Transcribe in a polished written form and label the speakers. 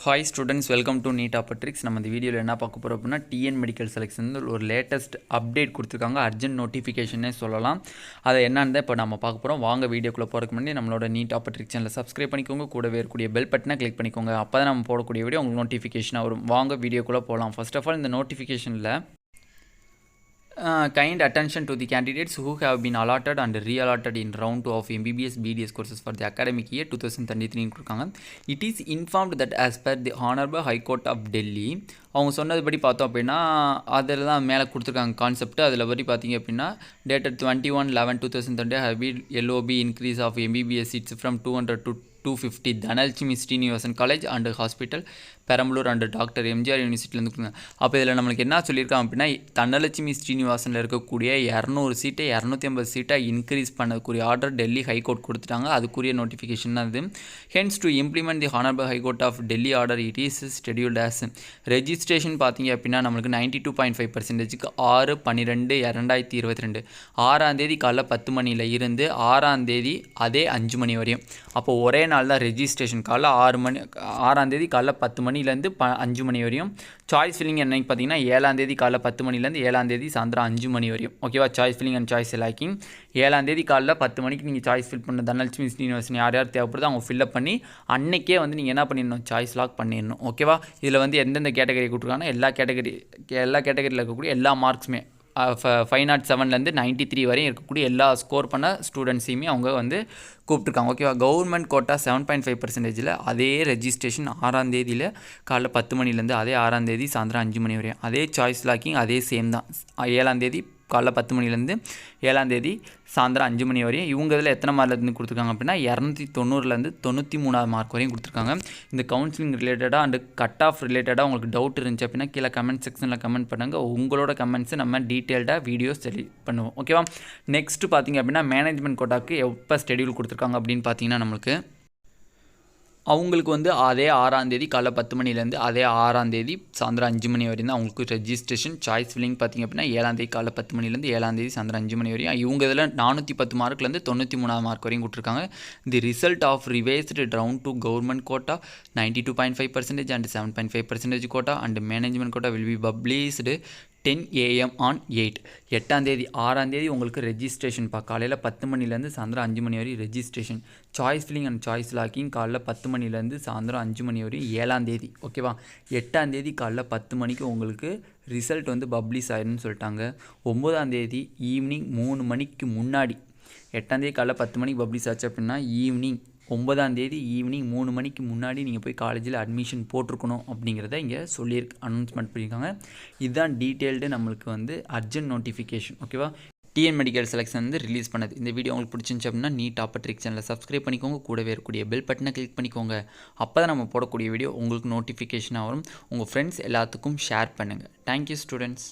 Speaker 1: Hi students, welcome to Neet Tricks. நம்ம இந்த வீடியோல என்ன பார்க்க போறோம் அப்படினா TN மெடிக்கல் செலக்ஷன் ஒரு லேட்டஸ்ட் அப்டேட் கொடுத்திருக்காங்க. அர்ஜென்ட் நோட்டிஃபிகேஷனே சொல்லலாம். அதை என்னன்னு இப்ப நாம பார்க்க போறோம். வாங்க வீடியோக்குள்ள போறதுக்கு முன்னாடி நம்மளோட Neet Tricks சேனலை சப்ஸ்கிரைப் பண்ணிக்கோங்க. கூடவே இருக்கக்கூடிய பெல் பட்டனை கிளிக் பண்ணிக்கோங்க. அப்பதான் நம்ம போடக்கூடிய வீடியோ உங்களுக்கு நோட்டிஃபிகேஷனா வரும். வாங்க வீடியோக்குள்ள போலாம். First of all இந்த நோட்டிஃபிகேஷன்ல kind attention to the candidates who have been allotted and re-allotted in round 2 of MBBS BDS courses for the academic year 2023 கொடுக்காங்க. It is informed that as per the Honorable High Court of Delhi அவங்க சொன்னதுபடி பார்த்தோம் அப்படின்னா அதில் தான் மேலே கொடுத்துருக்காங்க concept. அதில் படி பார்த்தீங்க அப்படின்னா dated 21/11/2020 have been LOB increase of MBBS seats from 200 to 250 Dhanalakshmi Srinivasan college and hospital Perambalur and doctor MGR யூனிவர்சிட்டிலேருந்து கொடுங்க. அப்போ இதில் நம்மளுக்கு என்ன சொல்லியிருக்காங்க அப்படின்னா தனலட்சுமி ஸ்ரீனிவாசனில் இருக்கக்கூடிய 200 சீட்டை 250 சீட்டாக இன்க்ரீஸ் பண்ணக்கூடிய ஆர்டர் டெல்லி ஹைகோர்ட் கொடுத்துட்டாங்க. அதுக்குரிய நோட்டிஃபிகேஷன் தான் இது. Hence to implement the honourable high court of Delhi order it is scheduled as registration பார்த்தீங்க அப்படின்னா நம்மளுக்கு 92.5%க்கு 6/12/2022 6ஆம் தேதி காலைல 10 மணியில் இருந்து 6ஆம் தேதி அதே 5 மணி வரையும். அப்போ ஒரே நாள் தான் ரெஜிஸ்ட்ரேஷன் காலைல 6ஆம் தேதி காலைல 10 மணிலேருந்து 5 மணி வரையும். சாய்ஸ் ஃபில்லிங் என்னைக்கு பார்த்தீங்கன்னா 7ஆம் தேதி காலைல 10 மணிலேருந்து 7ஆம் தேதி சாயந்தரம் 5 மணி வரையும். ஓகேவா? Choice filling and choice locking 7ஆம் தேதி காலைல 10 மணிக்கு நீங்கள் சாய்ஸ் ஃபில் பண்ண தனலட்சுமி ஸ்ரீனிவாசன் யார் யார் தேவைப்படுதோ அவங்க ஃபில்லப் பண்ணி அன்னைக்கே வந்து நீங்கள் என்ன பண்ணிடணும், சாய்ஸ் லாக் பண்ணிடணும். ஓகேவா? இதில் வந்து எந்தெந்த கேட்டகரி கொடுத்துருக்காங்கன்னா எல்லா கேட்டகரியில் இருக்கக்கூடிய எல்லா மார்க்ஸுமே 507லேருந்து 93 வரையும் இருக்கக்கூடிய எல்லா ஸ்கோர் பண்ண ஸ்டூடெண்ட்ஸையுமே அவங்க வந்து கூப்பிட்ருக்காங்க. ஓகேவா? கவர்மெண்ட் கோட்டா 7.5%ல் அதே ரெஜிஸ்ட்ரேஷன் 6ஆம் தேதியில் காலைல 10 மணிலேருந்து அதே 6ஆம் தேதி சாயந்தரம் 5 மணி வரையும். அதே சாய்ஸ் லாக்கிங் அதே சேம் தான். 7ஆம் தேதி காலைல 10 மணிலேருந்து 7ஆம் தேதி சாயந்தரம் 5 மணி வரையும். இவங்க இதில் எத்தனை மார்க்லேருந்து கொடுத்துருக்காங்க அப்படின்னா 290லேருந்து 93 மார்க் வரையும் கொடுத்துருக்காங்க. இந்த கவுன்சிலிங் ரிலேட்டடாக அண்ட் கட் ஆஃப் ரிலேட்டடாக உங்களுக்கு டவுட் இருந்துச்சு அப்படின்னா கீழே கமெண்ட் செக்ஷனில் கமெண்ட் பண்ணுங்கள். உங்களோட கமெண்ட்ஸை நம்ம டீட்டெயில்டாக வீடியோஸ் பண்ணுவோம். ஓகேவா? நெக்ஸ்ட்டு பார்த்தீங்க அப்படின்னா மேனேஜ்மெண்ட் கோட்டாக்கு எப்போ ஷெட்யூல் கொடுத்துருக்காங்க அப்படின்னு பார்த்தீங்கன்னா நம்மளுக்கு அவங்களுக்கு வந்து அதே 6ஆம் தேதி காலைல 10 மணிலேருந்து அதே 6ஆம் தேதி சாயந்தரம் 5 மணி வரையும் தான் அவங்களுக்கு ரெஜிஸ்ட்ரேஷன். சாய்ஸ் ஃபில்லிங் பார்த்திங்க அப்படின்னா 7ஆம் தேதி காலைல 10 மணிலேருந்து 7ஆம் தேதி சாயந்தரம் 5 மணி வரையும். இவங்க இதில் 410 மார்க்லேருந்து 93 மார்க் வரையும் கொடுத்துருக்காங்க. The result of revised round to government quota 92.5% and 7.5% quota and management quota will be published 10 AM on 8ஆம் தேதி 6ஆம் தேதி உங்களுக்கு ரெஜிஸ்ட்ரேஷன் காலையில் 10 மணிலேருந்து சாயந்தரம் 5 மணி வரை registration. Choice filling and choice locking காலைல 10 மணிலேருந்து சாயந்தரம் 5 மணி வரை 7ஆம் தேதி. ஓகேவா? 8ஆம் தேதி காலைல 10 மணிக்கு உங்களுக்கு ரிசல்ட் வந்து பப்ளிஷ் ஆயிடும்னு சொல்லிட்டாங்க. 9ஆம் தேதி ஈவினிங் 3 மணிக்கு முன்னாடி 8ஆம் தேதி காலைல 10 மணிக்கு பப்ளிஷ் ஆச்சு அப்படின்னா ஈவினிங் 9ஆம் தேதி ஈவினிங் 3 மணிக்கு முன்னாடி நீங்கள் போய் காலேஜில் அட்மிஷன் போட்டிருக்கணும் அப்படிங்கிறத இங்கே அனௌன்ஸ்மெண்ட் பண்ணியிருக்காங்க. இதுதான் டீட்டெயில்டு நம்மளுக்கு வந்து அர்ஜென்ட் நோட்டிஃபிகேஷன். ஓகேவா? டிஎன் மெடிக்கல் செலக்ஷன் வந்து ரிலீஸ் பண்ணது. இந்த வீடியோ உங்களுக்கு பிடிச்சிருந்துச்சு அப்படின்னா நீட் ட்ரிக்ஸ் சேனலை சப்ஸ்கிரைப் பண்ணிக்கோங்க. கூடவே இருக்கக்கூடிய பெல் பட்டனை கிளிக் பண்ணிக்கோங்க. அப்போ தான் நம்ம போடக்கூடிய வீடியோ உங்களுக்கு நோட்டிஃபிகேஷனாக வரும். உங்கள் ஃப்ரெண்ட்ஸ் எல்லாத்துக்கும் ஷேர் பண்ணுங்கள். Thank you students.